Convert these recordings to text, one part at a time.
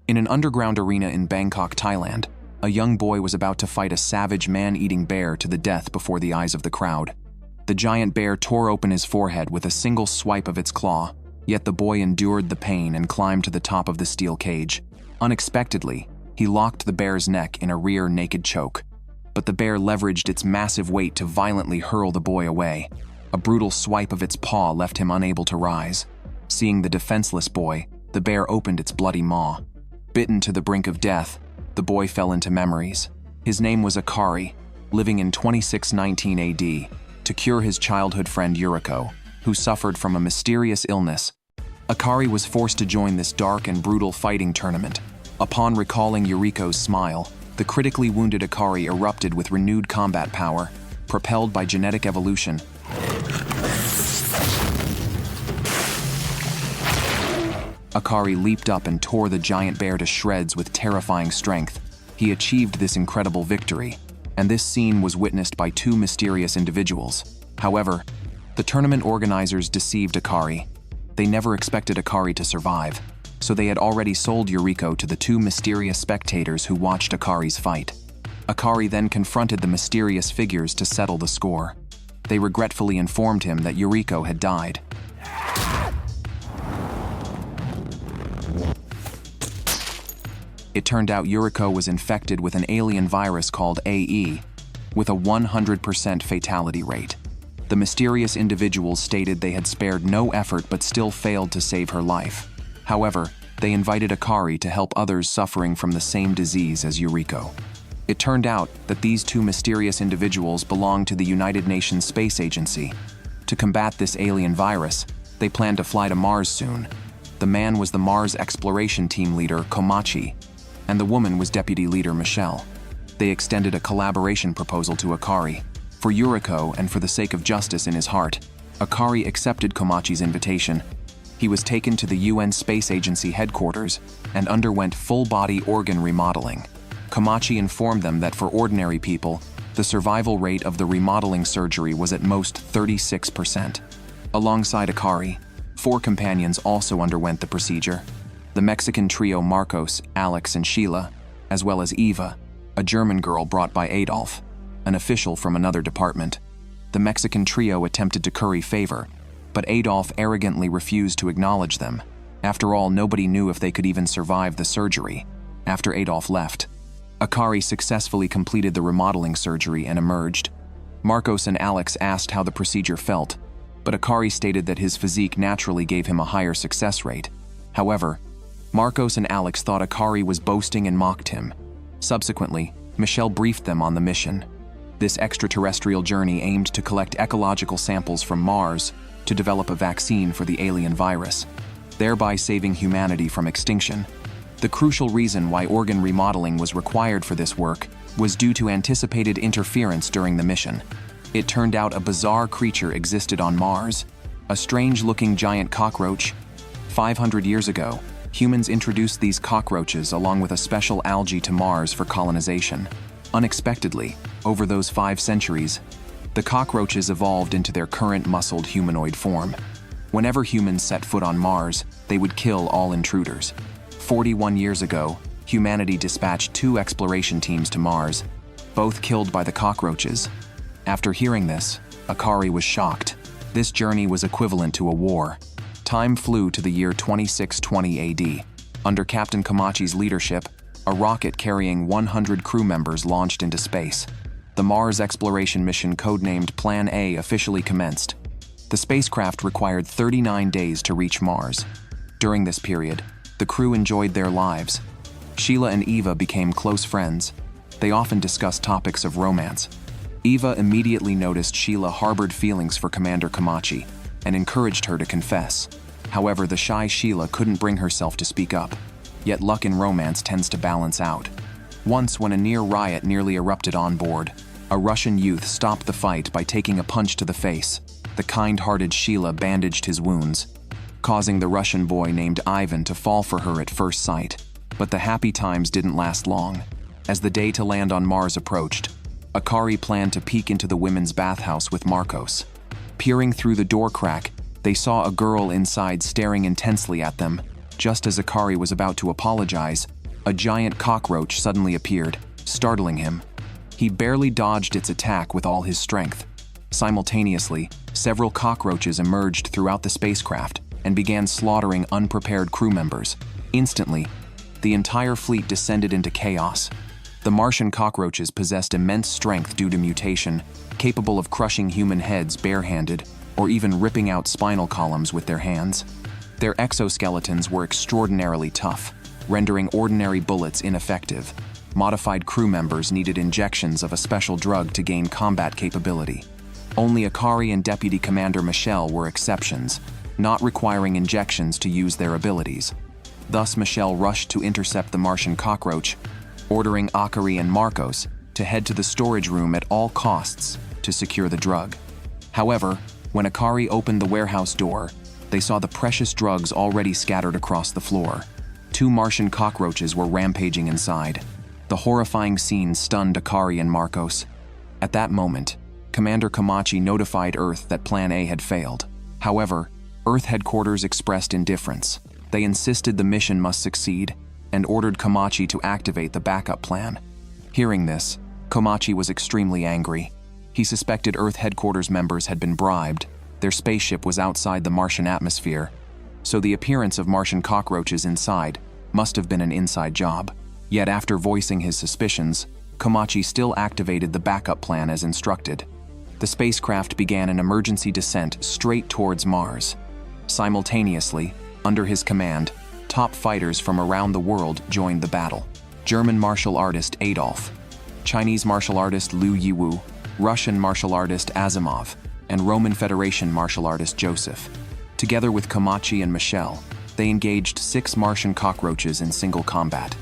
In an underground arena in Bangkok, Thailand, a young boy was about to fight a savage man-eating bear to the death before the eyes of the crowd. The giant bear tore open his forehead with a single swipe of its claw, yet the boy endured the pain and climbed to the top of the steel cage. Unexpectedly, he locked the bear's neck in a rear naked choke. But the bear leveraged its massive weight to violently hurl the boy away. A brutal swipe of its paw left him unable to rise. Seeing the defenseless boy, the bear opened its bloody maw. Bitten to the brink of death, the boy fell into memories. His name was Akari, living in 2619 AD, to cure his childhood friend Yuriko, who suffered from a mysterious illness. Akari was forced to join this dark and brutal fighting tournament. Upon recalling Yuriko's smile, the critically wounded Akari erupted with renewed combat power, propelled by genetic evolution. Akari leaped up and tore the giant bear to shreds with terrifying strength. He achieved this incredible victory, and this scene was witnessed by two mysterious individuals. However, the tournament organizers deceived Akari. They never expected Akari to survive, so they had already sold Yuriko to the two mysterious spectators who watched Akari's fight. Akari then confronted the mysterious figures to settle the score. They regretfully informed him that Yuriko had died. It turned out Yuriko was infected with an alien virus called AE, with a 100% fatality rate. The mysterious individuals stated they had spared no effort but still failed to save her life. However, they invited Akari to help others suffering from the same disease as Yuriko. It turned out that these two mysterious individuals belonged to the United Nations Space Agency. To combat this alien virus, they planned to fly to Mars soon. The man was the Mars Exploration Team leader, Komachi, and the woman was Deputy Leader Michelle. They extended a collaboration proposal to Akari. For Yuriko and for the sake of justice in his heart, Akari accepted Komachi's invitation. He was taken to the UN Space Agency headquarters and underwent full-body organ remodeling. Komachi informed them that for ordinary people, the survival rate of the remodeling surgery was at most 36%. Alongside Akari, 4 companions also underwent the procedure. The Mexican trio Marcos, Alex, and Sheila, as well as Eva, a German girl brought by Adolf, an official from another department. The Mexican trio attempted to curry favor, but Adolf arrogantly refused to acknowledge them. After all, nobody knew if they could even survive the surgery. After Adolf left, Akari successfully completed the remodeling surgery and emerged. Marcos and Alex asked how the procedure felt, but Akari stated that his physique naturally gave him a higher success rate. However, Marcos and Alex thought Akari was boasting and mocked him. Subsequently, Michelle briefed them on the mission. This extraterrestrial journey aimed to collect ecological samples from Mars to develop a vaccine for the alien virus, thereby saving humanity from extinction. The crucial reason why organ remodeling was required for this work was due to anticipated interference during the mission. It turned out a bizarre creature existed on Mars, a strange-looking giant cockroach. 500 years ago, humans introduced these cockroaches along with a special algae to Mars for colonization. Unexpectedly, over those 5 centuries, the cockroaches evolved into their current muscled humanoid form. Whenever humans set foot on Mars, they would kill all intruders. 41 years ago, humanity dispatched 2 exploration teams to Mars, both killed by the cockroaches. After hearing this, Akari was shocked. This journey was equivalent to a war. Time flew to the year 2620 AD. Under Captain Komachi's leadership, a rocket carrying 100 crew members launched into space. The Mars exploration mission codenamed Plan A officially commenced. The spacecraft required 39 days to reach Mars. During this period, the crew enjoyed their lives. Sheila and Eva became close friends. They often discussed topics of romance. Eva immediately noticed Sheila harbored feelings for Commander Komachi and encouraged her to confess. However, the shy Sheila couldn't bring herself to speak up. Yet luck in romance tends to balance out. Once, when a near riot nearly erupted on board, a Russian youth stopped the fight by taking a punch to the face. The kind-hearted Sheila bandaged his wounds, causing the Russian boy named Ivan to fall for her at first sight. But the happy times didn't last long. As the day to land on Mars approached, Akari planned to peek into the women's bathhouse with Marcos. Peering through the door crack, they saw a girl inside staring intensely at them. Just as Akari was about to apologize, a giant cockroach suddenly appeared, startling him. He barely dodged its attack with all his strength. Simultaneously, several cockroaches emerged throughout the spacecraft and began slaughtering unprepared crew members. Instantly, the entire fleet descended into chaos. The Martian cockroaches possessed immense strength due to mutation, capable of crushing human heads barehanded or even ripping out spinal columns with their hands. Their exoskeletons were extraordinarily tough, rendering ordinary bullets ineffective. Modified crew members needed injections of a special drug to gain combat capability. Only Akari and Deputy Commander Michelle were exceptions, not requiring injections to use their abilities. Thus, Michelle rushed to intercept the Martian cockroach, ordering Akari and Marcos to head to the storage room at all costs to secure the drug. However, when Akari opened the warehouse door, they saw the precious drugs already scattered across the floor. 2 Martian cockroaches were rampaging inside. The horrifying scene stunned Akari and Marcos. At that moment, Commander Komachi notified Earth that Plan A had failed. However, Earth headquarters expressed indifference. They insisted the mission must succeed and ordered Komachi to activate the backup plan. Hearing this, Komachi was extremely angry. He suspected Earth headquarters members had been bribed. Their spaceship was outside the Martian atmosphere, so the appearance of Martian cockroaches inside must have been an inside job. Yet after voicing his suspicions, Komachi still activated the backup plan as instructed. The spacecraft began an emergency descent straight towards Mars. Simultaneously, under his command, top fighters from around the world joined the battle. German martial artist Adolf, Chinese martial artist Liu Yiwu, Russian martial artist Asimov, and Roman Federation martial artist Joseph. Together with Komachi and Michelle, they engaged 6 Martian cockroaches in single combat.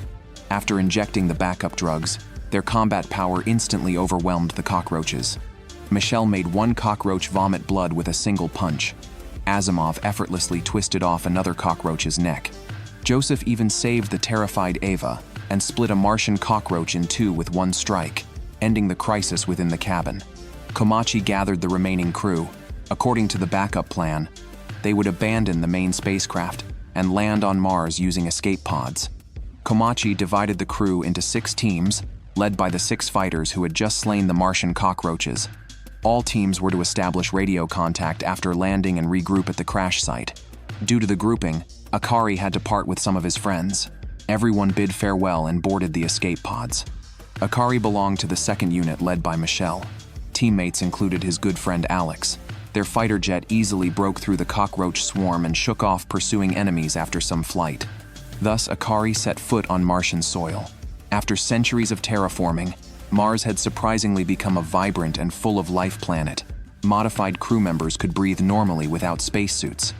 After injecting the backup drugs, their combat power instantly overwhelmed the cockroaches. Michelle made 1 cockroach vomit blood with a single punch. Asimov effortlessly twisted off another cockroach's neck. Joseph even saved the terrified Ava and split a Martian cockroach in 2 with 1 strike, ending the crisis within the cabin. Komachi gathered the remaining crew. According to the backup plan, they would abandon the main spacecraft and land on Mars using escape pods. Komachi divided the crew into 6 teams, led by the 6 fighters who had just slain the Martian cockroaches. All teams were to establish radio contact after landing and regroup at the crash site. Due to the grouping, Akari had to part with some of his friends. Everyone bid farewell and boarded the escape pods. Akari belonged to the 2nd unit led by Michelle. Teammates included his good friend Alex. Their fighter jet easily broke through the cockroach swarm and shook off pursuing enemies after some flight. Thus, Akari set foot on Martian soil. After centuries of terraforming, Mars had surprisingly become a vibrant and full of life planet. Modified crew members could breathe normally without spacesuits.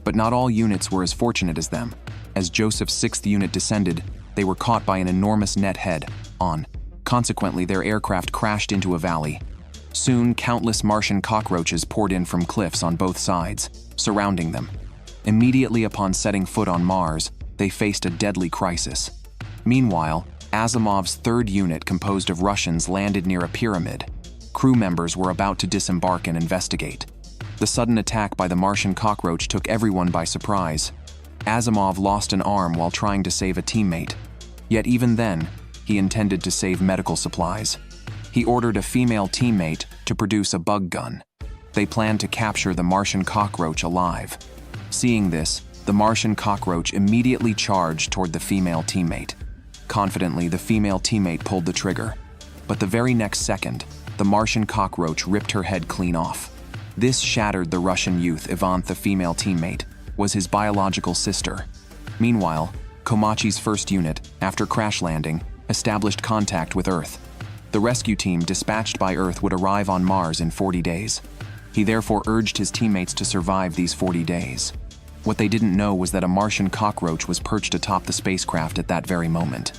But not all units were as fortunate as them. As Joseph's 6th unit descended, they were caught by an enormous net head-on. Consequently, their aircraft crashed into a valley. Soon, countless Martian cockroaches poured in from cliffs on both sides, surrounding them. Immediately upon setting foot on Mars, they faced a deadly crisis. Meanwhile, Asimov's 3rd unit, composed of Russians, landed near a pyramid. Crew members were about to disembark and investigate. The sudden attack by the Martian cockroach took everyone by surprise. Asimov lost an arm while trying to save a teammate. Yet even then, he intended to save medical supplies. He ordered a female teammate to produce a bug gun. They planned to capture the Martian cockroach alive. Seeing this, the Martian cockroach immediately charged toward the female teammate. Confidently, the female teammate pulled the trigger. But the very next second, the Martian cockroach ripped her head clean off. This shattered the Russian youth. Ivan, the female teammate, was his biological sister. Meanwhile, Komachi's 1st unit, after crash landing, established contact with Earth. The rescue team dispatched by Earth would arrive on Mars in 40 days. He therefore urged his teammates to survive these 40 days. What they didn't know was that a Martian cockroach was perched atop the spacecraft at that very moment.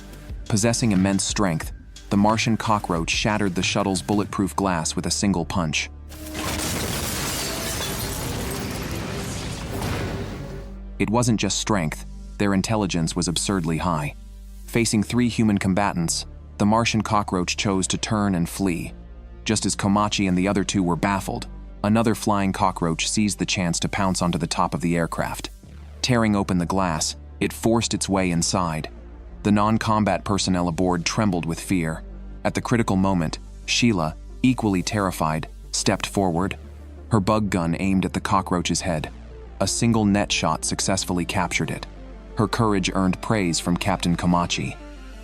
Possessing immense strength, the Martian cockroach shattered the shuttle's bulletproof glass with a single punch. It wasn't just strength, their intelligence was absurdly high. Facing 3 human combatants, the Martian cockroach chose to turn and flee. Just as Komachi and the other 2 were baffled, another flying cockroach seized the chance to pounce onto the top of the aircraft. Tearing open the glass, It forced its way inside. The non-combat personnel aboard trembled with fear. At the critical moment, Sheila, equally terrified, stepped forward. Her bug gun aimed at the cockroach's head. A single net shot successfully captured it. Her courage earned praise from Captain Komachi.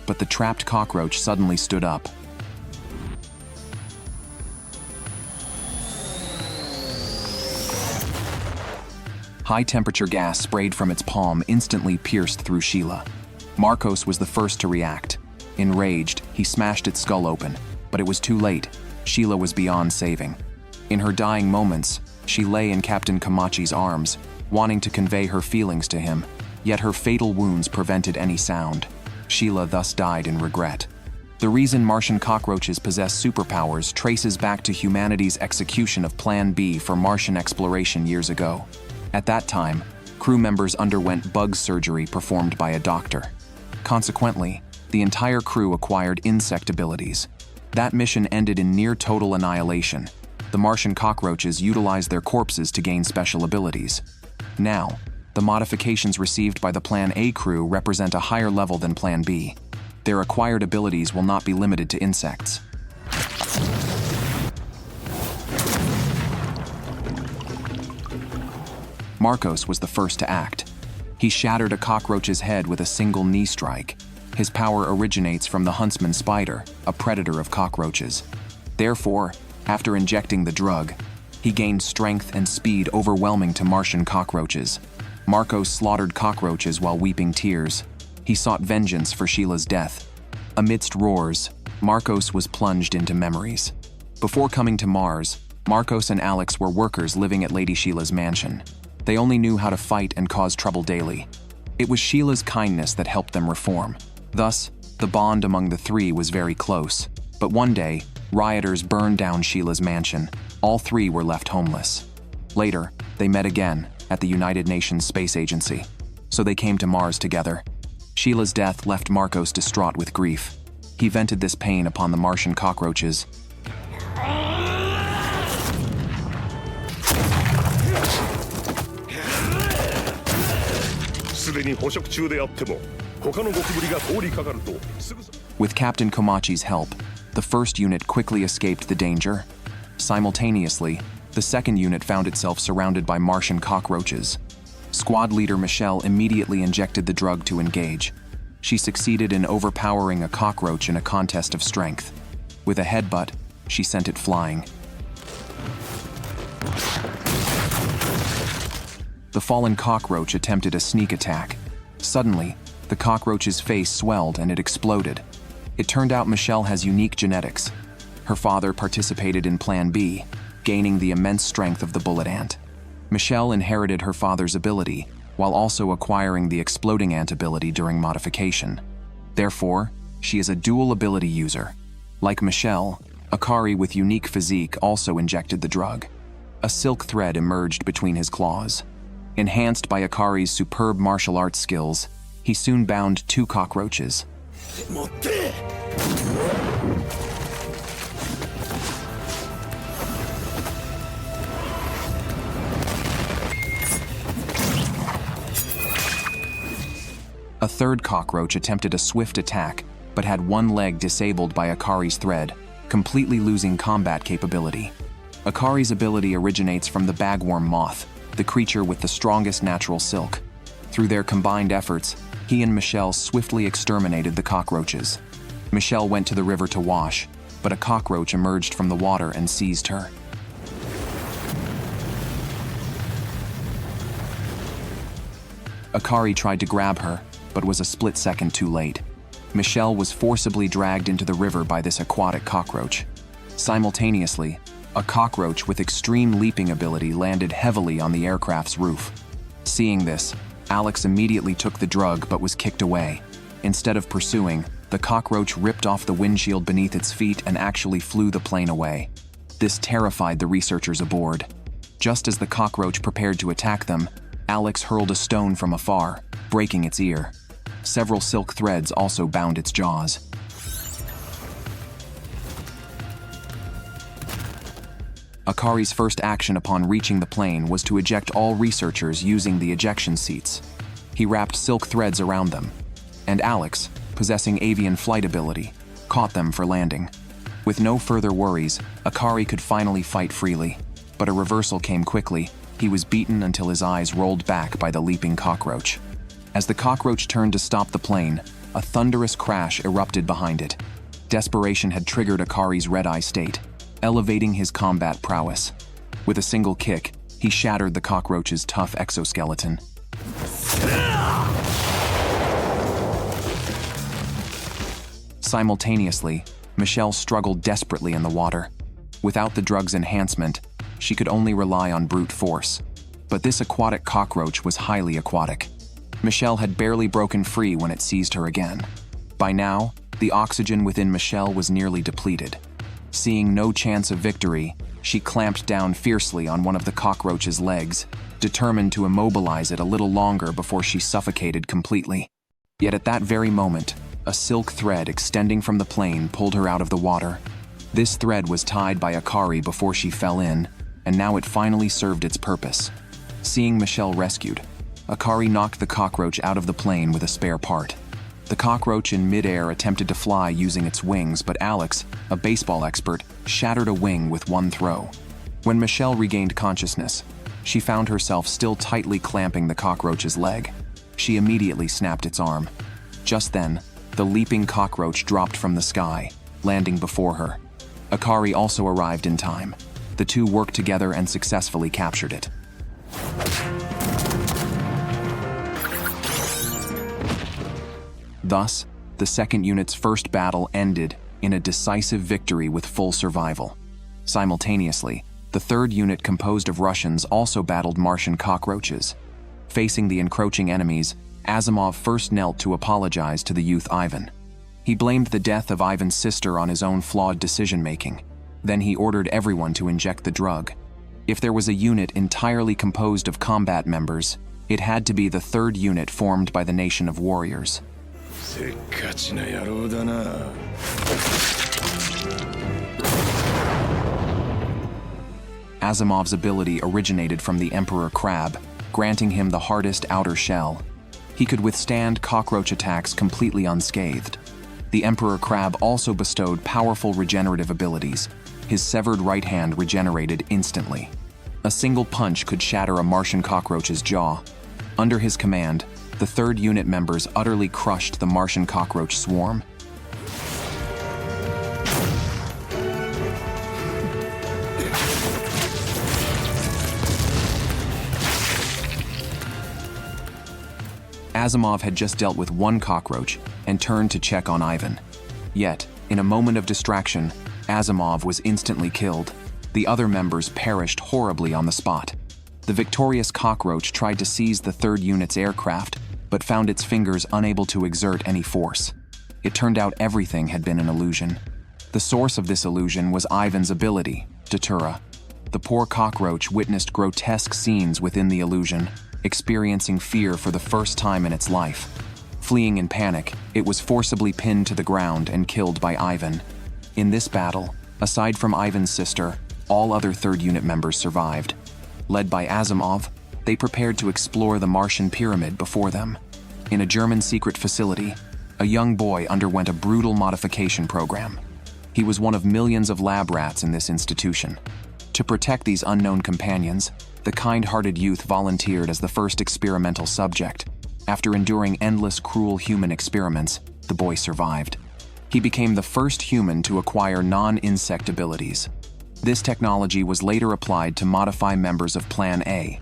But the trapped cockroach suddenly stood up. High-temperature gas sprayed from its palm instantly pierced through Sheila. Marcos was the first to react. Enraged, he smashed its skull open, but it was too late. Sheila was beyond saving. In her dying moments, she lay in Captain Komachi's arms, wanting to convey her feelings to him, yet her fatal wounds prevented any sound. Sheila thus died in regret. The reason Martian cockroaches possess superpowers traces back to humanity's execution of Plan B for Martian exploration years ago. At that time, crew members underwent bug surgery performed by a doctor. Consequently, the entire crew acquired insect abilities. That mission ended in near-total annihilation. The Martian cockroaches utilized their corpses to gain special abilities. Now, the modifications received by the Plan A crew represent a higher level than Plan B. Their acquired abilities will not be limited to insects. Marcos was the first to act. He shattered a cockroach's head with a single knee strike. His power originates from the huntsman spider, a predator of cockroaches. Therefore, after injecting the drug, he gained strength and speed overwhelming to Martian cockroaches. Marcos slaughtered cockroaches while weeping tears. He sought vengeance for Sheila's death. Amidst roars, Marcos was plunged into memories. Before coming to Mars, Marcos and Alex were workers living at Lady Sheila's mansion. They only knew how to fight and cause trouble daily. It was Sheila's kindness that helped them reform. Thus, the bond among the three was very close. But one day, rioters burned down Sheila's mansion. All three were left homeless. Later, they met again at the United Nations Space Agency. So they came to Mars together. Sheila's death left Marcos distraught with grief. He vented this pain upon the Martian cockroaches. With Captain Komachi's help, the first unit quickly escaped the danger. Simultaneously, the second unit found itself surrounded by Martian cockroaches. Squad leader Michelle immediately injected the drug to engage. She succeeded in overpowering a cockroach in a contest of strength. With a headbutt, she sent it flying. The fallen cockroach attempted a sneak attack. Suddenly, the cockroach's face swelled and it exploded. It turned out Michelle has unique genetics. Her father participated in Plan B, gaining the immense strength of the bullet ant. Michelle inherited her father's ability, while also acquiring the exploding ant ability during modification. Therefore, she is a dual ability user. Like Michelle, Akari with unique physique also injected the drug. A silk thread emerged between his claws. Enhanced by Akari's superb martial arts skills, he soon bound 2 cockroaches. A third cockroach attempted a swift attack, but had one leg disabled by Akari's thread, completely losing combat capability. Akari's ability originates from the bagworm moth, the creature with the strongest natural silk. Through their combined efforts, he and Michelle swiftly exterminated the cockroaches. Michelle went to the river to wash, but a cockroach emerged from the water and seized her. Akari tried to grab her, but was a split second too late. Michelle was forcibly dragged into the river by this aquatic cockroach. Simultaneously, a cockroach with extreme leaping ability landed heavily on the aircraft's roof. Seeing this, Alex immediately took the drug but was kicked away. Instead of pursuing, the cockroach ripped off the windshield beneath its feet and actually flew the plane away. This terrified the researchers aboard. Just as the cockroach prepared to attack them, Alex hurled a stone from afar, breaking its ear. Several silk threads also bound its jaws. Akari's first action upon reaching the plane was to eject all researchers using the ejection seats. He wrapped silk threads around them, and Alex, possessing avian flight ability, caught them for landing. With no further worries, Akari could finally fight freely, but a reversal came quickly. He was beaten until his eyes rolled back by the leaping cockroach. As the cockroach turned to stop the plane, a thunderous crash erupted behind it. Desperation had triggered Akari's red-eye state, elevating his combat prowess. With a single kick, he shattered the cockroach's tough exoskeleton. Simultaneously, Michelle struggled desperately in the water. Without the drug's enhancement, she could only rely on brute force. But this aquatic cockroach was highly aquatic. Michelle had barely broken free when it seized her again. By now, the oxygen within Michelle was nearly depleted. Seeing no chance of victory, she clamped down fiercely on one of the cockroach's legs, determined to immobilize it a little longer before she suffocated completely. Yet at that very moment, a silk thread extending from the plane pulled her out of the water. This thread was tied by Akari before she fell in, and now it finally served its purpose. Seeing Michelle rescued, Akari knocked the cockroach out of the plane with a spare part. The cockroach in midair attempted to fly using its wings, but Alex, a baseball expert, shattered a wing with one throw. When Michelle regained consciousness, she found herself still tightly clamping the cockroach's leg. She immediately snapped its arm. Just then, the leaping cockroach dropped from the sky, landing before her. Akari also arrived in time. The two worked together and successfully captured it. Thus, the second unit's first battle ended in a decisive victory with full survival. Simultaneously, the third unit, composed of Russians, also battled Martian cockroaches. Facing the encroaching enemies, Asimov first knelt to apologize to the youth Ivan. He blamed the death of Ivan's sister on his own flawed decision-making. Then he ordered everyone to inject the drug. If there was a unit entirely composed of combat members, it had to be the third unit formed by the nation of warriors. Asimov's ability originated from the Emperor Crab, granting him the hardest outer shell. He could withstand cockroach attacks completely unscathed. The Emperor Crab also bestowed powerful regenerative abilities. His severed right hand regenerated instantly. A single punch could shatter a Martian cockroach's jaw. Under his command, the third unit members utterly crushed the Martian cockroach swarm. Asimov had just dealt with one cockroach and turned to check on Ivan. Yet, in a moment of distraction, Asimov was instantly killed. The other members perished horribly on the spot. The victorious cockroach tried to seize the third unit's aircraft, but found its fingers unable to exert any force. It turned out everything had been an illusion. The source of this illusion was Ivan's ability, Datura. The poor cockroach witnessed grotesque scenes within the illusion, experiencing fear for the first time in its life. Fleeing in panic, it was forcibly pinned to the ground and killed by Ivan. In this battle, aside from Ivan's sister, all other third unit members survived. Led by Asimov, they prepared to explore the Martian pyramid before them. In a German secret facility, a young boy underwent a brutal modification program. He was one of millions of lab rats in this institution. To protect these unknown companions, the kind-hearted youth volunteered as the first experimental subject. After enduring endless cruel human experiments, the boy survived. He became the first human to acquire non-insect abilities. This technology was later applied to modify members of Plan A.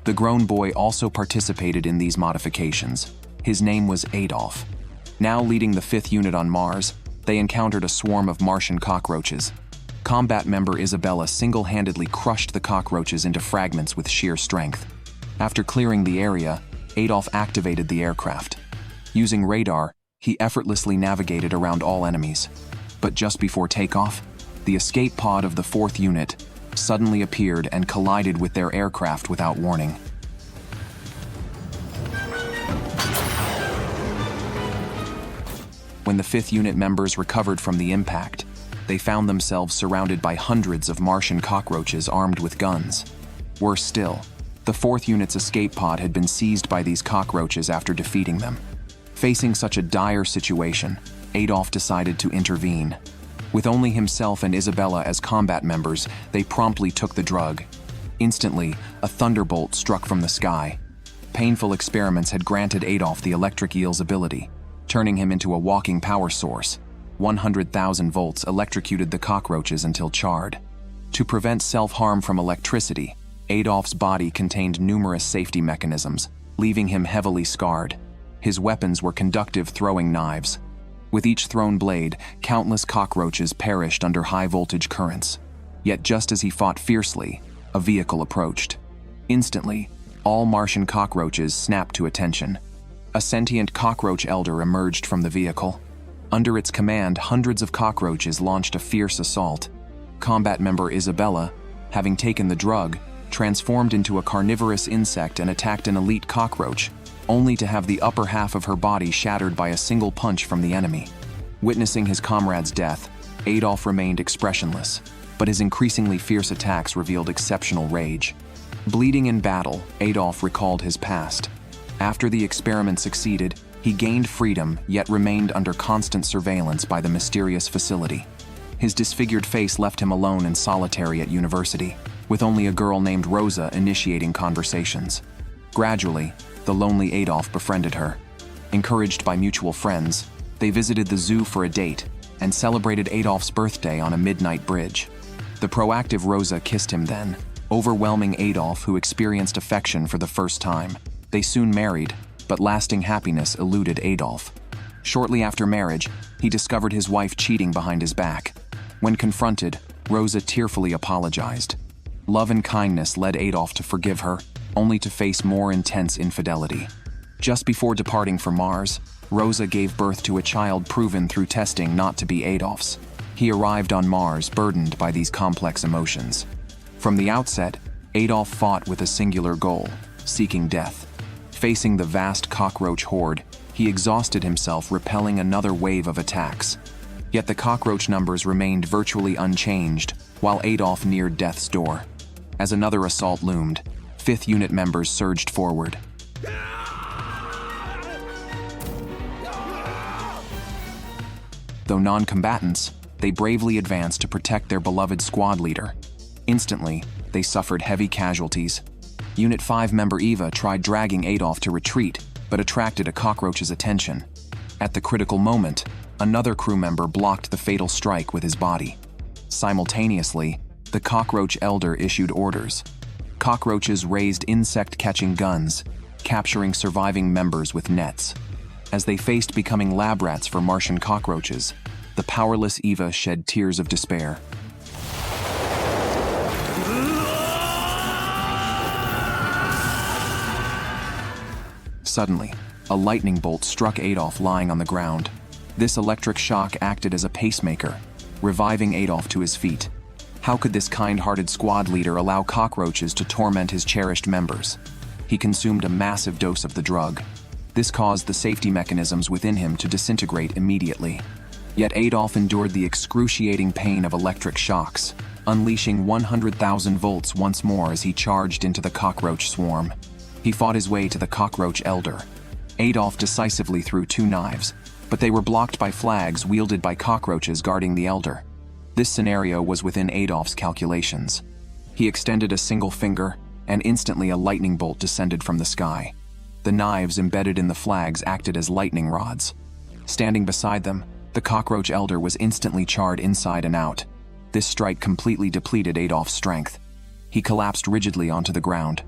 The grown boy also participated in these modifications. His name was Adolf. Now leading the 5th unit on Mars, they encountered a swarm of Martian cockroaches. Combat member Isabella single-handedly crushed the cockroaches into fragments with sheer strength. After clearing the area, Adolf activated the aircraft. Using radar, he effortlessly navigated around all enemies. But just before takeoff, the escape pod of the 4th unit suddenly appeared and collided with their aircraft without warning. When the 5th unit members recovered from the impact, they found themselves surrounded by hundreds of Martian cockroaches armed with guns. Worse still, The 4th unit's escape pod had been seized by these cockroaches after defeating them. Facing such a dire situation, Adolf decided to intervene. With only himself and Isabella as combat members, they promptly took the drug. Instantly, a thunderbolt struck from the sky. Painful experiments had granted Adolf the electric eel's ability, turning him into a walking power source. 100,000 volts electrocuted the cockroaches until charred. To prevent self-harm from electricity, Adolf's body contained numerous safety mechanisms, leaving him heavily scarred. His weapons were conductive throwing knives. With each thrown blade, countless cockroaches perished under high-voltage currents. Yet just as he fought fiercely, a vehicle approached. Instantly, all Martian cockroaches snapped to attention. A sentient cockroach elder emerged from the vehicle. Under its command, hundreds of cockroaches launched a fierce assault. Combat member Isabella, having taken the drug, transformed into a carnivorous insect and attacked an elite cockroach, only to have the upper half of her body shattered by a single punch from the enemy. Witnessing his comrade's death, Adolf remained expressionless, but his increasingly fierce attacks revealed exceptional rage. Bleeding in battle, Adolf recalled his past. After the experiment succeeded, he gained freedom yet remained under constant surveillance by the mysterious facility. His disfigured face left him alone and solitary at university, with only a girl named Rosa initiating conversations. Gradually, the lonely Adolf befriended her. Encouraged by mutual friends, they visited the zoo for a date and celebrated Adolf's birthday on a midnight bridge. The proactive Rosa kissed him then, overwhelming Adolf, who experienced affection for the first time. They soon married, but lasting happiness eluded Adolf. Shortly after marriage, he discovered his wife cheating behind his back. When confronted, Rosa tearfully apologized. Love and kindness led Adolf to forgive her, only to face more intense infidelity. Just before departing for Mars, Rosa gave birth to a child proven through testing not to be Adolf's. He arrived on Mars burdened by these complex emotions. From the outset, Adolf fought with a singular goal, seeking death. Facing the vast cockroach horde, he exhausted himself repelling another wave of attacks. Yet the cockroach numbers remained virtually unchanged, while Adolf neared death's door. As another assault loomed, 5th unit members surged forward. Though non-combatants, they bravely advanced to protect their beloved squad leader. Instantly, they suffered heavy casualties. Unit 5 member Eva tried dragging Adolf to retreat, but attracted a cockroach's attention. At the critical moment, another crew member blocked the fatal strike with his body. Simultaneously, the cockroach elder issued orders. Cockroaches raised insect-catching guns, capturing surviving members with nets. As they faced becoming lab rats for Martian cockroaches, the powerless Eva shed tears of despair. Suddenly, a lightning bolt struck Adolf lying on the ground. This electric shock acted as a pacemaker, reviving Adolf to his feet. How could this kind-hearted squad leader allow cockroaches to torment his cherished members? He consumed a massive dose of the drug. This caused the safety mechanisms within him to disintegrate immediately. Yet Adolf endured the excruciating pain of electric shocks, unleashing 100,000 volts once more as he charged into the cockroach swarm. He fought his way to the cockroach elder. Adolf decisively threw 2 knives, but they were blocked by flags wielded by cockroaches guarding the elder. This scenario was within Adolf's calculations. He extended a single finger, and instantly a lightning bolt descended from the sky. The knives embedded in the flags acted as lightning rods. Standing beside them, the cockroach elder was instantly charred inside and out. This strike completely depleted Adolf's strength. He collapsed rigidly onto the ground.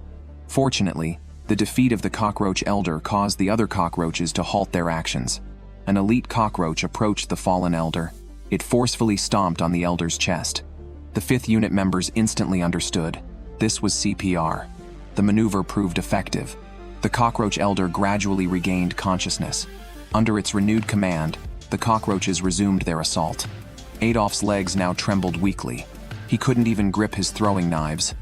Fortunately, the defeat of the cockroach elder caused the other cockroaches to halt their actions. An elite cockroach approached the fallen elder. It forcefully stomped on the elder's chest. The 5th unit members instantly understood. This was CPR. The maneuver proved effective. The cockroach elder gradually regained consciousness. Under its renewed command, the cockroaches resumed their assault. Adolf's legs now trembled weakly. He couldn't even grip his throwing knives.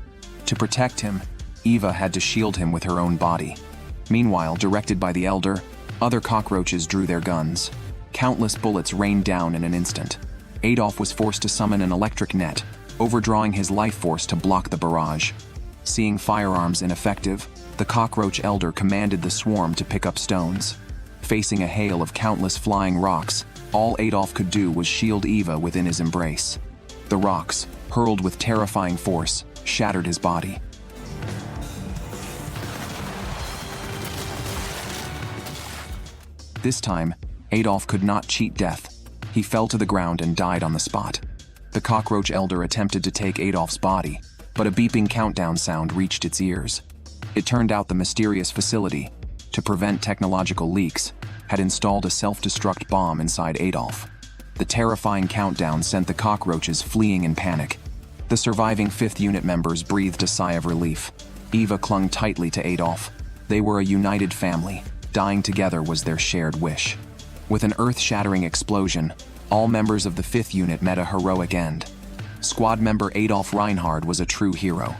To protect him, Eva had to shield him with her own body. Meanwhile, directed by the elder, other cockroaches drew their guns. Countless bullets rained down in an instant. Adolf was forced to summon an electric net, overdrawing his life force to block the barrage. Seeing firearms ineffective, the cockroach elder commanded the swarm to pick up stones. Facing a hail of countless flying rocks, all Adolf could do was shield Eva within his embrace. The rocks, hurled with terrifying force, shattered his body. This time, Adolf could not cheat death. He fell to the ground and died on the spot. The cockroach elder attempted to take Adolf's body, but a beeping countdown sound reached its ears. It turned out the mysterious facility, to prevent technological leaks, had installed a self-destruct bomb inside Adolf. The terrifying countdown sent the cockroaches fleeing in panic. The surviving 5th unit members breathed a sigh of relief. Eva clung tightly to Adolf. They were a united family. Dying together was their shared wish. With an earth-shattering explosion, all members of the 5th unit met a heroic end. Squad member Adolf Reinhard was a true hero.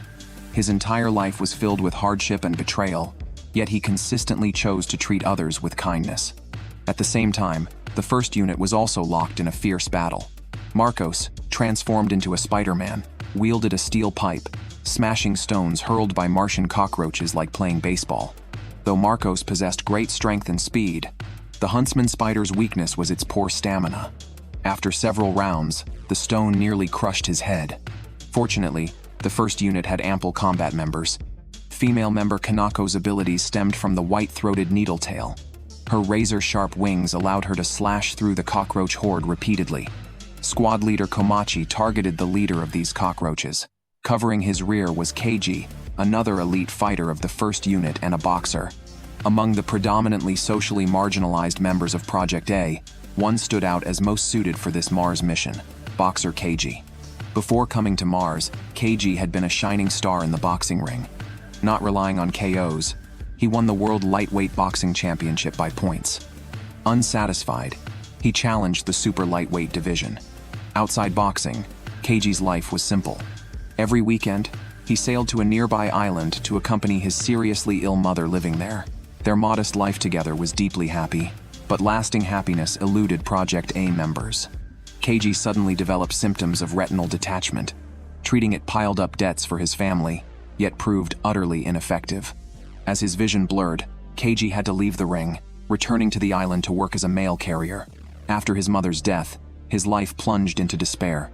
His entire life was filled with hardship and betrayal, yet he consistently chose to treat others with kindness. At the same time, the 1st unit was also locked in a fierce battle. Marcos, transformed into a Spider-Man, wielded a steel pipe, smashing stones hurled by Martian cockroaches like playing baseball. Though Marcos possessed great strength and speed, the huntsman spider's weakness was its poor stamina. After several rounds, the stone nearly crushed his head. Fortunately, the 1st unit had ample combat members. Female member Kanako's abilities stemmed from the white-throated needletail. Her razor-sharp wings allowed her to slash through the cockroach horde repeatedly. Squad leader Komachi targeted the leader of these cockroaches. Covering his rear was Keiji, another elite fighter of the 1st unit and a boxer. Among the predominantly socially marginalized members of Project A, one stood out as most suited for this Mars mission, boxer Keiji. Before coming to Mars, Keiji had been a shining star in the boxing ring. Not relying on KOs, he won the World Lightweight Boxing Championship by points. Unsatisfied, he challenged the super lightweight division. Outside boxing, Keiji's life was simple. Every weekend, he sailed to a nearby island to accompany his seriously ill mother living there. Their modest life together was deeply happy, but lasting happiness eluded Project A members. Keiji suddenly developed symptoms of retinal detachment. Treating it piled up debts for his family, yet proved utterly ineffective. As his vision blurred, Keiji had to leave the ring, returning to the island to work as a mail carrier. After his mother's death, his life plunged into despair.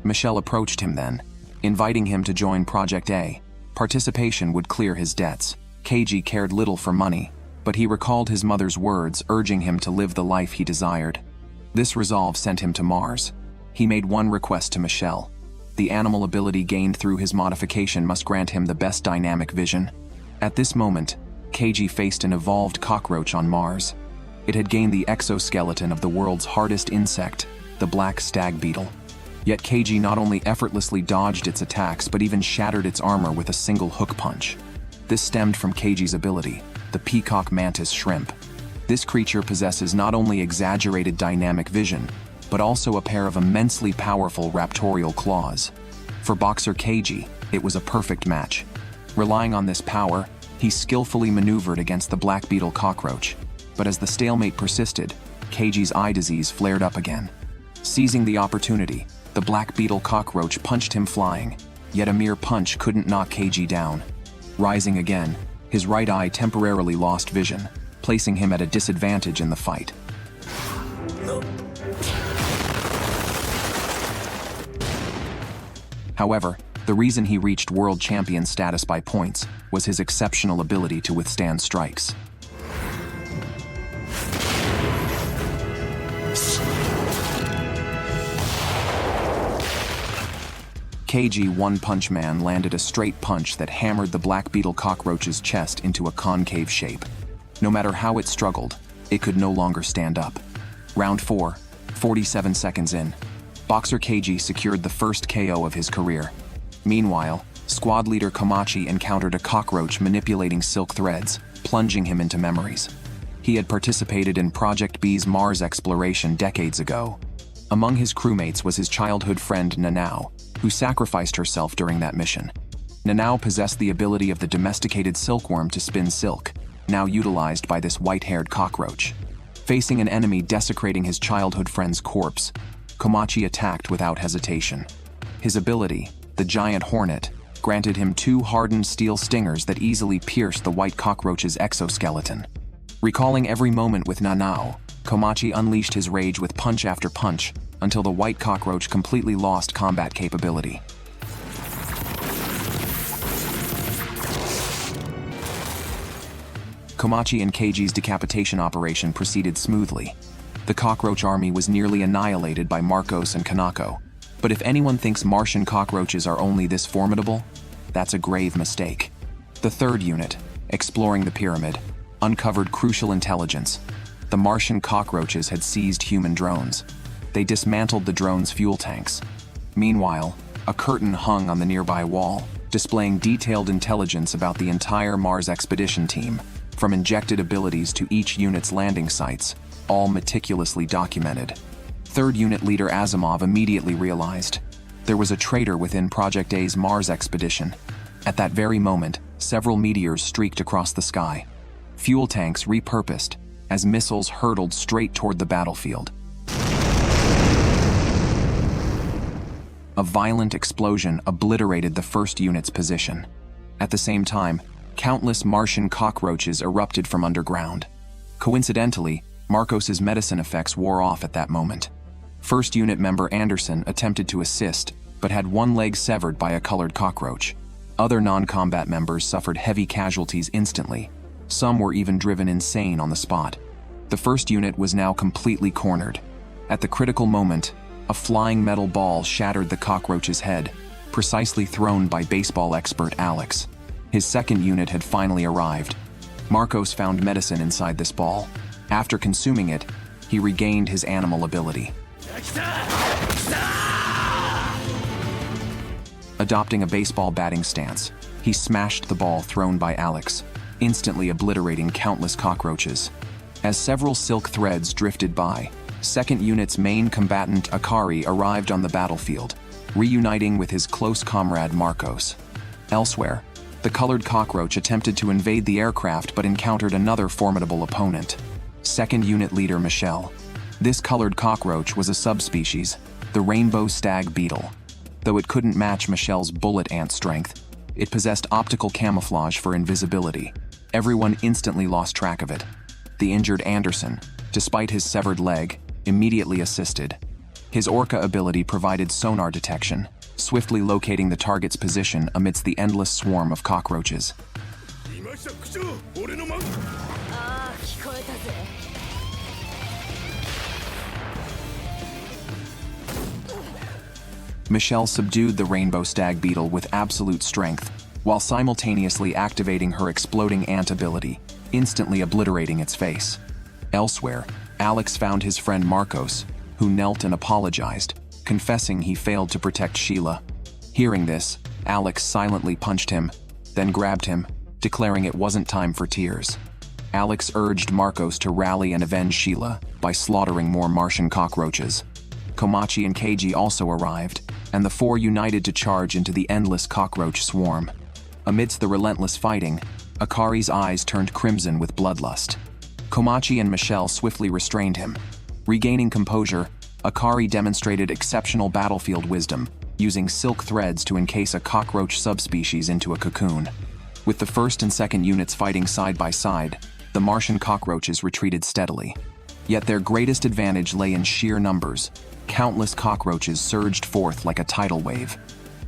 Michelle approached him then, inviting him to join Project A. Participation would clear his debts. Keiji cared little for money, but he recalled his mother's words urging him to live the life he desired. This resolve sent him to Mars. He made one request to Michelle. The animal ability gained through his modification must grant him the best dynamic vision. At this moment, Keiji faced an evolved cockroach on Mars. It had gained the exoskeleton of the world's hardest insect, the black stag beetle. Yet Keiji not only effortlessly dodged its attacks but even shattered its armor with a single hook punch. This stemmed from Keiji's ability, the peacock mantis shrimp. This creature possesses not only exaggerated dynamic vision, but also a pair of immensely powerful raptorial claws. For boxer Keiji, it was a perfect match. Relying on this power, he skillfully maneuvered against the black beetle cockroach. But as the stalemate persisted, Keiji's eye disease flared up again. Seizing the opportunity, the black beetle cockroach punched him flying, yet a mere punch couldn't knock Keiji down. Rising again, his right eye temporarily lost vision, placing him at a disadvantage in the fight. However, the reason he reached world champion status by points was his exceptional ability to withstand strikes. Keiji One Punch Man landed a straight punch that hammered the black beetle cockroach's chest into a concave shape. No matter how it struggled, it could no longer stand up. Round 4, 47 seconds in. Boxer Keiji secured the first KO of his career. Meanwhile, squad leader Komachi encountered a cockroach manipulating silk threads, plunging him into memories. He had participated in Project B's Mars exploration decades ago. Among his crewmates was his childhood friend Nanao, who sacrificed herself during that mission. Nanao possessed the ability of the domesticated silkworm to spin silk, now utilized by this white-haired cockroach. Facing an enemy desecrating his childhood friend's corpse, Komachi attacked without hesitation. His ability, the giant hornet, granted him 2 hardened steel stingers that easily pierced the white cockroach's exoskeleton. Recalling every moment with Nanao, Komachi unleashed his rage with punch after punch until the white cockroach completely lost combat capability. Komachi and Keiji's decapitation operation proceeded smoothly. The cockroach army was nearly annihilated by Marcos and Kanako. But if anyone thinks Martian cockroaches are only this formidable, that's a grave mistake. The third unit, exploring the pyramid, uncovered crucial intelligence. The Martian cockroaches had seized human drones. They dismantled the drones' fuel tanks. Meanwhile, a curtain hung on the nearby wall, displaying detailed intelligence about the entire Mars expedition team, from injected abilities to each unit's landing sites, all meticulously documented. Third unit leader Asimov immediately realized there was a traitor within Project A's Mars expedition. At that very moment, several meteors streaked across the sky. Fuel tanks repurposed as missiles hurtled straight toward the battlefield. A violent explosion obliterated the first unit's position. At the same time, countless Martian cockroaches erupted from underground. Coincidentally, Marcos's medicine effects wore off at that moment. First unit member Anderson attempted to assist, but had one leg severed by a colored cockroach. Other non-combat members suffered heavy casualties instantly. Some were even driven insane on the spot. The first unit was now completely cornered. At the critical moment, a flying metal ball shattered the cockroach's head, precisely thrown by baseball expert Alex. His second unit had finally arrived. Marcos found medicine inside this ball. After consuming it, he regained his animal ability. Adopting a baseball batting stance, he smashed the ball thrown by Alex, instantly obliterating countless cockroaches. As several silk threads drifted by, second unit's main combatant Akari arrived on the battlefield, reuniting with his close comrade Marcos. Elsewhere, the colored cockroach attempted to invade the aircraft but encountered another formidable opponent, second unit leader Michelle. This colored cockroach was a subspecies, the rainbow stag beetle. Though it couldn't match Michelle's bullet ant strength, it possessed optical camouflage for invisibility. Everyone instantly lost track of it. The injured Anderson, despite his severed leg, immediately assisted. His Orca ability provided sonar detection, swiftly locating the target's position amidst the endless swarm of cockroaches. Michelle subdued the rainbow stag beetle with absolute strength, while simultaneously activating her exploding ant ability, instantly obliterating its face. Elsewhere, Alex found his friend Marcos, who knelt and apologized, confessing he failed to protect Sheila. Hearing this, Alex silently punched him, then grabbed him, declaring it wasn't time for tears. Alex urged Marcos to rally and avenge Sheila by slaughtering more Martian cockroaches. Komachi and Keiji also arrived, and the four united to charge into the endless cockroach swarm. Amidst the relentless fighting, Akari's eyes turned crimson with bloodlust. Komachi and Michelle swiftly restrained him. Regaining composure, Akari demonstrated exceptional battlefield wisdom, using silk threads to encase a cockroach subspecies into a cocoon. With the first and second units fighting side by side, the Martian cockroaches retreated steadily. Yet their greatest advantage lay in sheer numbers. Countless cockroaches surged forth like a tidal wave.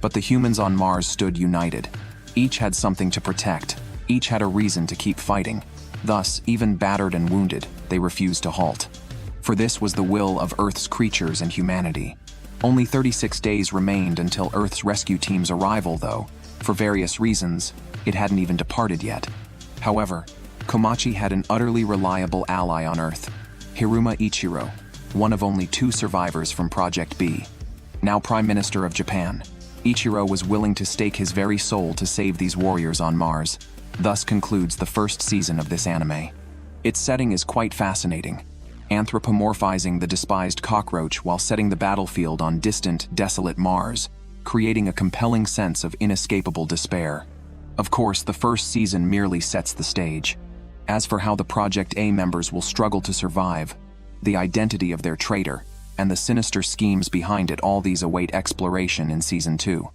But the humans on Mars stood united. Each had something to protect. Each had a reason to keep fighting. Thus, even battered and wounded, they refused to halt. For this was the will of Earth's creatures and humanity. Only 36 days remained until Earth's rescue team's arrival, though, for various reasons, it hadn't even departed yet. However, Komachi had an utterly reliable ally on Earth, Hiruma Ichiro, one of only 2 survivors from Project B. Now Prime Minister of Japan, Ichiro was willing to stake his very soul to save these warriors on Mars. Thus concludes the first season of this anime. Its setting is quite fascinating, anthropomorphizing the despised cockroach while setting the battlefield on distant, desolate Mars, creating a compelling sense of inescapable despair. Of course, the first season merely sets the stage. As for how the Project A members will struggle to survive, the identity of their traitor, and the sinister schemes behind it, all these await exploration in Season 2.